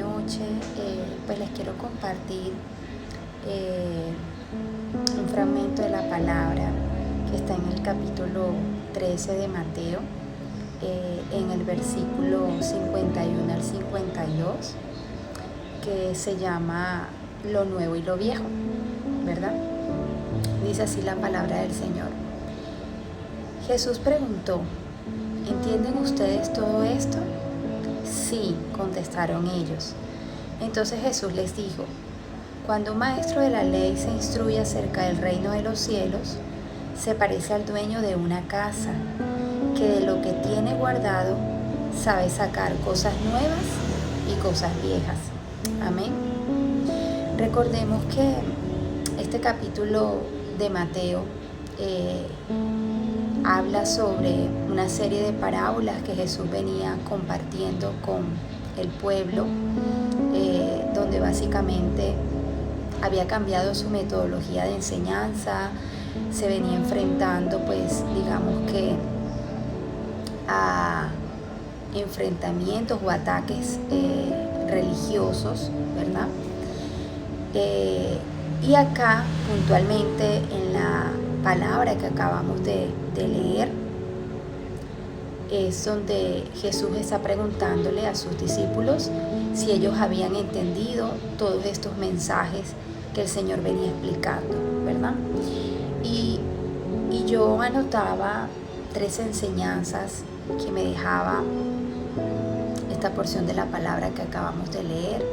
noche pues les quiero compartir eh, un fragmento de la palabra que está en el capítulo 13 de Mateo, en el versículo 51 al 52, que se llama lo nuevo y lo viejo, ¿verdad? Dice así la palabra del Señor. Jesús preguntó: ¿entienden ustedes todo esto? Sí, contestaron ellos. Entonces Jesús les dijo: cuando un maestro de la ley se instruye acerca del reino de los cielos, se parece al dueño de una casa, que de lo que tiene guardado sabe sacar cosas nuevas y cosas viejas. Amén. Recordemos que este capítulo de Mateo habla sobre una serie de parábolas que Jesús venía compartiendo con el pueblo, donde básicamente había cambiado su metodología de enseñanza, se venía enfrentando, pues, digamos que a enfrentamientos o ataques religiosos, ¿verdad? Y acá, puntualmente, en la palabra que acabamos de leer, es donde Jesús está preguntándole a sus discípulos si ellos habían entendido todos estos mensajes que el Señor venía explicando, ¿verdad? Y yo anotaba 3 enseñanzas que me dejaba esta porción de la palabra que acabamos de leer.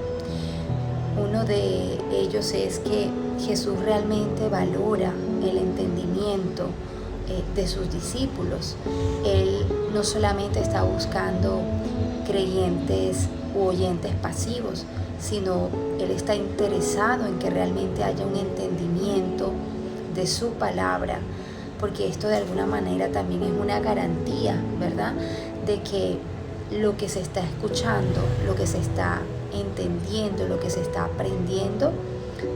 Uno de ellos es que Jesús realmente valora el entendimiento de sus discípulos. Él no solamente está buscando creyentes u oyentes pasivos, sino Él está interesado en que realmente haya un entendimiento de su palabra, porque esto de alguna manera también es una garantía, ¿verdad?, de que lo que se está escuchando, lo que se está entendiendo, lo que se está aprendiendo,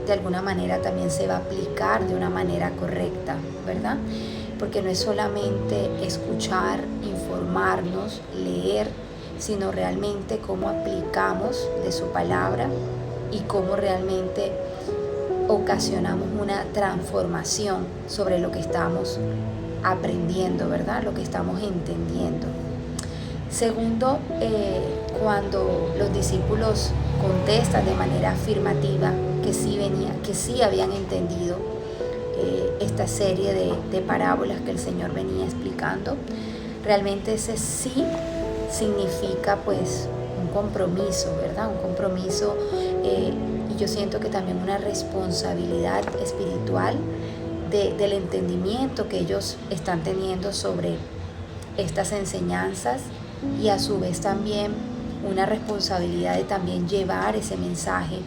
de alguna manera también se va a aplicar de una manera correcta, ¿verdad? Porque no es solamente escuchar, informarnos, leer, sino realmente cómo aplicamos de su palabra y cómo realmente ocasionamos una transformación sobre lo que estamos aprendiendo, ¿verdad? Lo que estamos entendiendo. Segundo, cuando los discípulos contestan de manera afirmativa que sí habían entendido esta serie de parábolas que el Señor venía explicando, realmente ese sí significa pues un compromiso, ¿verdad? Un compromiso y yo siento que también una responsabilidad espiritual del entendimiento que ellos están teniendo sobre estas enseñanzas, y a su vez también una responsabilidad de también llevar ese mensaje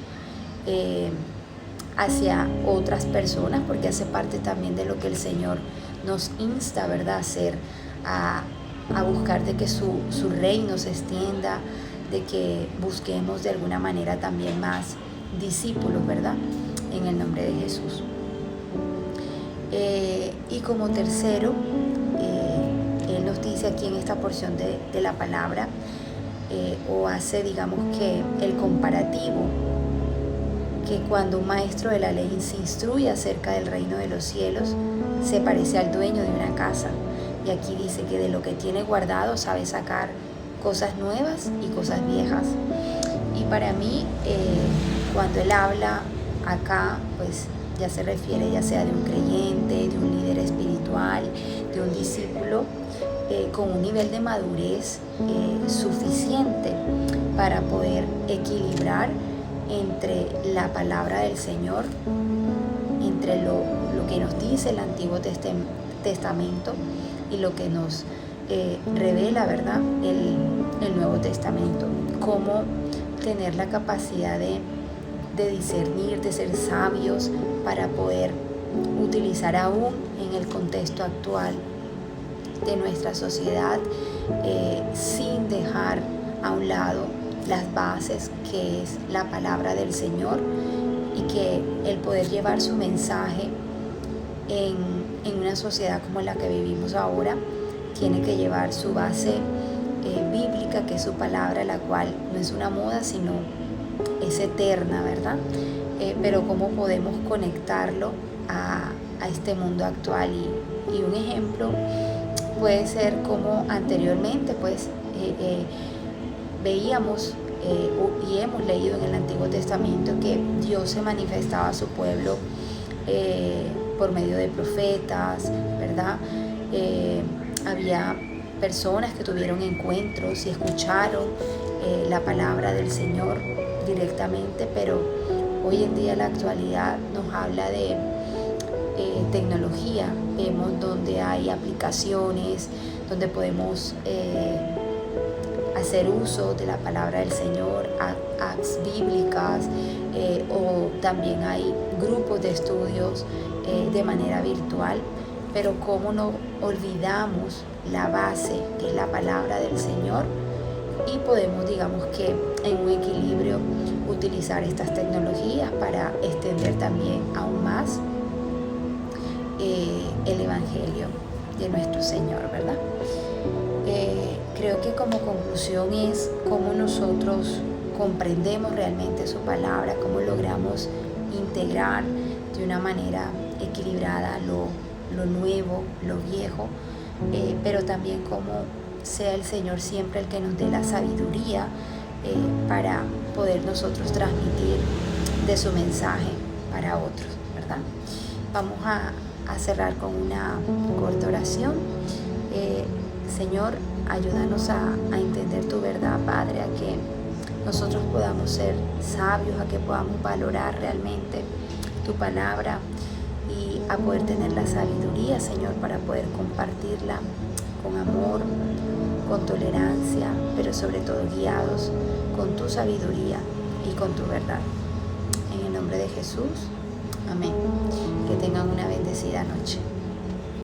hacia otras personas, porque hace parte también de lo que el Señor nos insta, ¿verdad?, a hacer, a buscar de que su reino se extienda, de que busquemos de alguna manera también más discípulos, ¿verdad?, en el nombre de Jesús. Y como tercero, Él nos dice aquí en esta porción de la palabra, o hace, digamos que el comparativo, que cuando un maestro de la ley se instruye acerca del reino de los cielos, se parece al dueño de una casa. Y aquí dice que de lo que tiene guardado sabe sacar cosas nuevas y cosas viejas. Y para mí, cuando Él habla acá, pues ya se refiere ya sea de un creyente, de un líder espiritual, de un discípulo, con un nivel de madurez suficiente para poder equilibrar entre la palabra del Señor, entre lo que nos dice el Antiguo Testamento y lo que nos revela, ¿verdad?, el Nuevo Testamento. Cómo tener la capacidad de discernir, de ser sabios para poder utilizar aún en el contexto actual de nuestra sociedad, sin dejar a un lado las bases que es la palabra del Señor, y que el poder llevar su mensaje en una sociedad como la que vivimos ahora tiene que llevar su base bíblica, que es su palabra, la cual no es una moda, sino es eterna, ¿verdad? Pero cómo podemos conectarlo a este mundo actual. Y un ejemplo puede ser como anteriormente, pues, veíamos y hemos leído en el Antiguo Testamento que Dios se manifestaba a su pueblo por medio de profetas, ¿verdad? Había personas que tuvieron encuentros y escucharon la palabra del Señor directamente, pero hoy en día la actualidad nos habla de tecnología. Vemos donde hay aplicaciones, donde podemos hacer uso de la palabra del Señor, apps bíblicas, o también hay grupos de estudios de manera virtual, pero cómo no olvidamos la base, que es la palabra del Señor, y podemos, digamos que en un equilibrio, utilizar estas tecnologías para extender también aún más el Evangelio de nuestro Señor, ¿verdad? Creo que como conclusión es cómo nosotros comprendemos realmente su palabra, cómo logramos integrar de una manera equilibrada lo nuevo, lo viejo, pero también cómo sea el Señor siempre el que nos dé la sabiduría para poder nosotros transmitir de su mensaje para otros, ¿verdad? Vamos a cerrar con una corta oración. Señor, ayúdanos a entender tu verdad, Padre, a que nosotros podamos ser sabios, a que podamos valorar realmente tu palabra y a poder tener la sabiduría, Señor, para poder compartirla con amor, con tolerancia, pero sobre todo guiados con tu sabiduría y con tu verdad. En el nombre de Jesús, amén. Que tengan una bendecida noche.